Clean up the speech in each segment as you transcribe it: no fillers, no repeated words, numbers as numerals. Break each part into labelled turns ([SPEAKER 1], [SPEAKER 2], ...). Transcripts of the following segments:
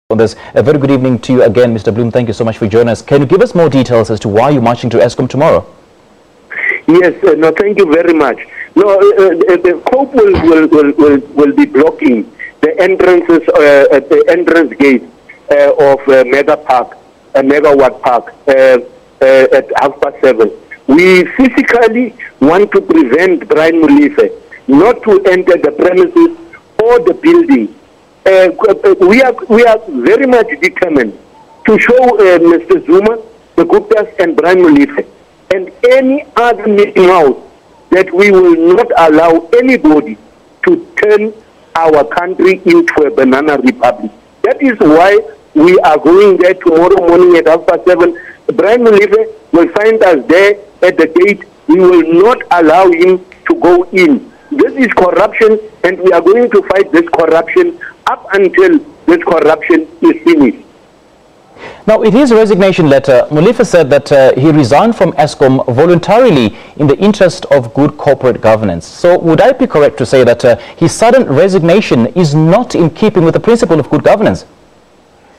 [SPEAKER 1] On this, a very good evening to you again, Mr. Bloem. Thank you so much for joining us. Can you give us more details as to why you're marching to Eskom tomorrow?
[SPEAKER 2] Yes, no, thank you very much. No, the COPE will be blocking the entrances at the entrance gate of Megawatt Park at 7:30. We physically want to prevent Brian Molefe not to enter the premises or the building. We are very much determined to show Mr. Zuma, the Guptas, and Brian Molefe, and any other meeting house that we will not allow anybody to turn our country into a banana republic. That is why we are going there tomorrow morning at 7:30. Brian Molefe will find us there at the gate. We will not allow him to go in. This is corruption, and we are going to fight this corruption up until this corruption is finished.
[SPEAKER 1] Now, in his resignation letter, Molefe said that he resigned from Eskom voluntarily in the interest of good corporate governance. So would I be correct to say that his sudden resignation is not in keeping with the principle of good governance?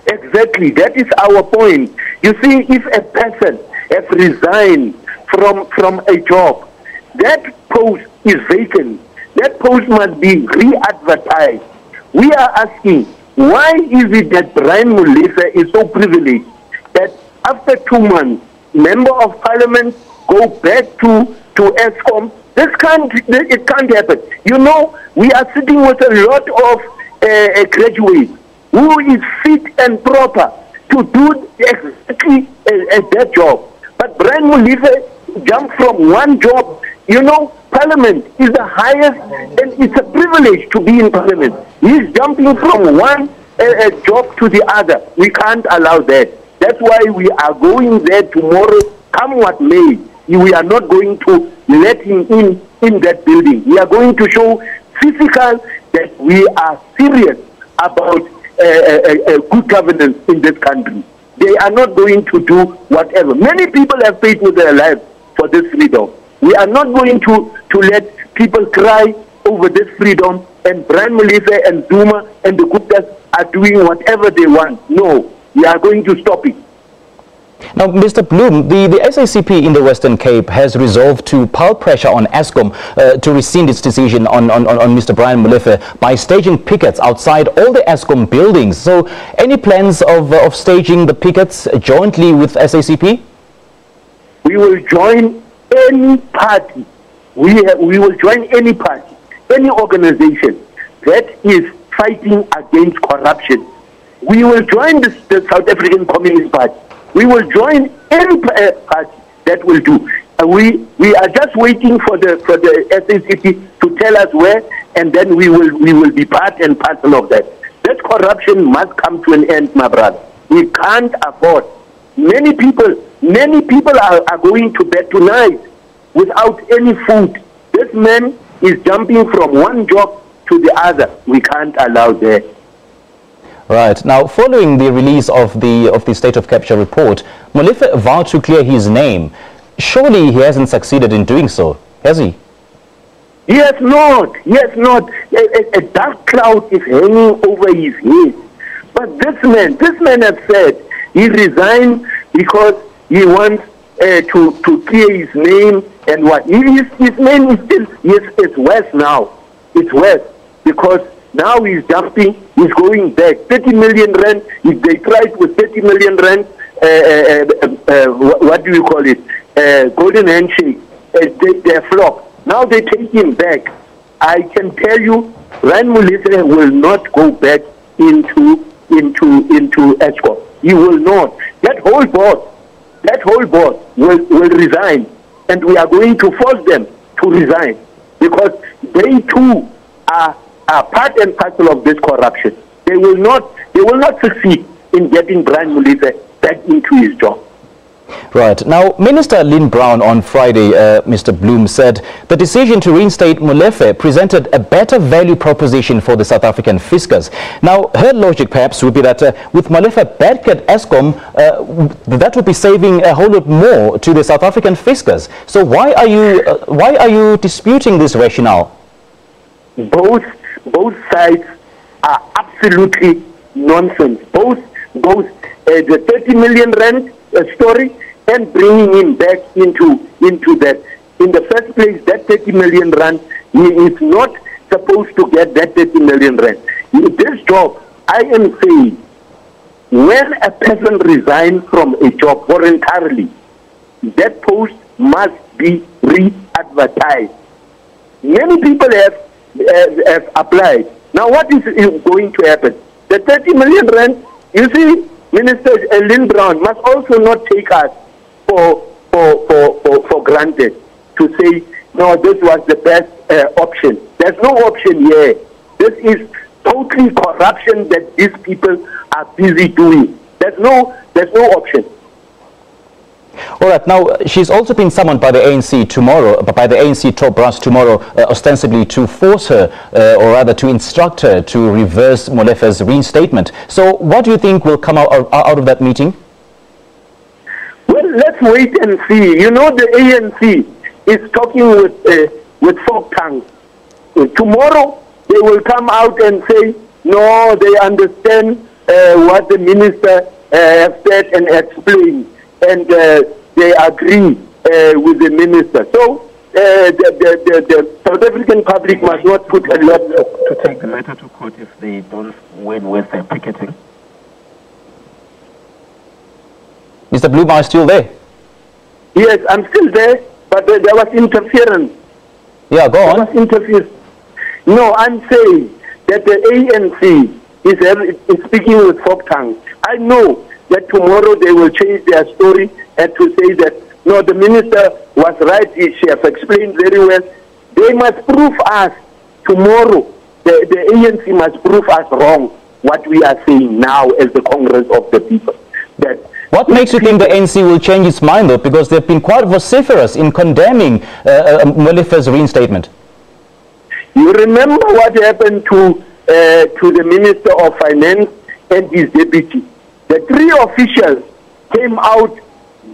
[SPEAKER 2] Exactly. That is our point. You see, if a person has resigned from a job, that post is vacant. That post must be re-advertised. We are asking, why is it that Brian Molefe is so privileged that after 2 months, member of parliament go back to Eskom? It can't happen. You know, we are sitting with a lot of graduates who is fit and proper to do exactly that job. But Brian Molefe jumped from one job. You know, Parliament is the highest, and it's a privilege to be in Parliament. He's jumping from one job to the other. We can't allow that. That's why we are going there tomorrow, come what may. We are not going to let him in that building. We are going to show physical that we are serious about good governance in this country. They are not going to do whatever. Many people have paid with their lives for this freedom. We are not going to let people cry over this freedom, and Brian Molefe and Zuma and the Guptas are doing whatever they want. No, we are going to stop it.
[SPEAKER 1] Now, Mr. Bloem, the SACP in the Western Cape has resolved to pile pressure on Eskom to rescind its decision on Mr. Brian Molefe by staging pickets outside all the Eskom buildings. So, any plans of staging the pickets jointly with SACP?
[SPEAKER 2] We will join any party. We will join any party, any organization that is fighting against corruption. We will join the South African Communist Party. We will join any party that will do. We are just waiting for the SACP to tell us where, and then we will be part and parcel of that. That corruption must come to an end, my brother. We can't afford. Many people are going to bed tonight without any food. This man is jumping from one job to the other. We can't allow that.
[SPEAKER 1] Right. Now, following the release of the State of Capture report, Molefe vowed to clear his name. Surely he hasn't succeeded in doing so, has he?
[SPEAKER 2] Yes, not. Yes, not. A dark cloud is hanging over his head. But this man has said he resigned because he wants to clear his name, and what? His name is still, yes, it's worse now. It's worse because now he's jumping, he's going back. 30 million rand, if they tried with 30 million rand, what do you call it? Golden handshake, they flop. Now they take him back. I can tell you, Brian Molefe will not go back into Eskom. He will not. That whole board will resign, and we are going to force them to resign because they too are part and parcel of this corruption. They will not succeed in getting Brian Molefe back into his job.
[SPEAKER 1] Right. Now, Minister Lynn Brown on Friday, Mr. Bloem, said the decision to reinstate Molefe presented a better value proposition for the South African fiscus. Now, her logic perhaps would be that with Molefe back at Eskom, that would be saving a whole lot more to the South African fiscus. So why are you disputing this rationale?
[SPEAKER 2] Both sides are absolutely nonsense. Both the 30 million rand story and bringing him back into that. In the first place, that 30 million rand, he is not supposed to get that 30 million rand. In this job, I am saying, when a person resigns from a job voluntarily, that post must be re-advertised. Many people have applied. Now, what is going to happen? The 30 million rand, you see, Minister Lynn Brown must also not take us for granted to say, no, this was the best option. There's no option here. This is totally corruption that these people are busy doing. There's no option.
[SPEAKER 1] All right. Now, she's also been summoned by the ANC tomorrow, by the ANC top brass tomorrow, ostensibly to force her, or rather to instruct her to reverse Molefe's reinstatement. So what do you think will come out of that meeting?
[SPEAKER 2] Well, let's wait and see. You know, the ANC is talking with folk tongues. Tomorrow, they will come out and say, no, they understand what the minister has said and explained. And they agree with the minister. So the South African public must not put a lot
[SPEAKER 3] to take the matter to court if they don't win with their picketing.
[SPEAKER 1] Mr. Bloem, are you still there?
[SPEAKER 2] Yes, I'm still there, but there was interference.
[SPEAKER 1] Yeah, go on.
[SPEAKER 2] There was interference. No, I'm saying that the ANC is speaking with folk tongue. I know that tomorrow they will change their story and to say that, no, the minister was right, she has explained very well. They must prove us tomorrow, the ANC must prove us wrong, what we are saying now as the Congress of the People. That
[SPEAKER 1] what makes you think the ANC will change its mind, though? Because they've been quite vociferous in condemning Molefe's reinstatement.
[SPEAKER 2] You remember what happened to the Minister of Finance and his deputy. The three officials came out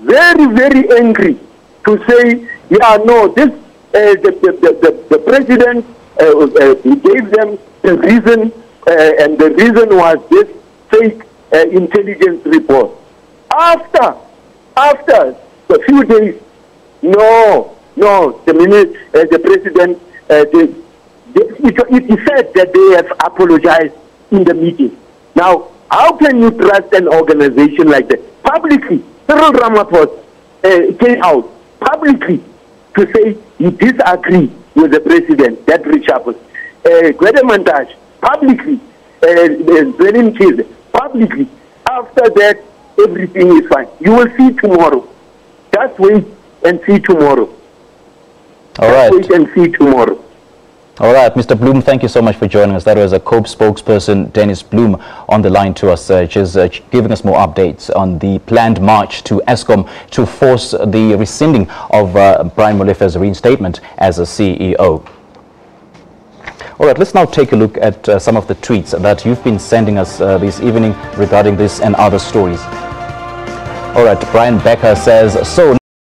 [SPEAKER 2] very, very angry to say, yeah, no, this the president gave them the reason, and the reason was this fake intelligence report. After a few days, the president, it said that they have apologized in the meeting. Now, how can you trust an organization like that? Publicly, Cyril Ramaphosa came out publicly to say he disagrees with the president, that reshuffle. Gwedemantash, publicly, Zelim Chize, publicly. After that, everything is fine. You will see tomorrow. Just wait and see tomorrow.
[SPEAKER 1] All right.
[SPEAKER 2] Wait and see tomorrow.
[SPEAKER 1] All right, Mr. Bloem, thank you so much for joining us. That was a COPE spokesperson, Dennis Bloem, on the line to us, just giving us more updates on the planned march to Eskom to force the rescinding of Brian Molefe's reinstatement as a CEO. All right, let's now take a look at some of the tweets that you've been sending us this evening regarding this and other stories. All right, Brian Becker says, so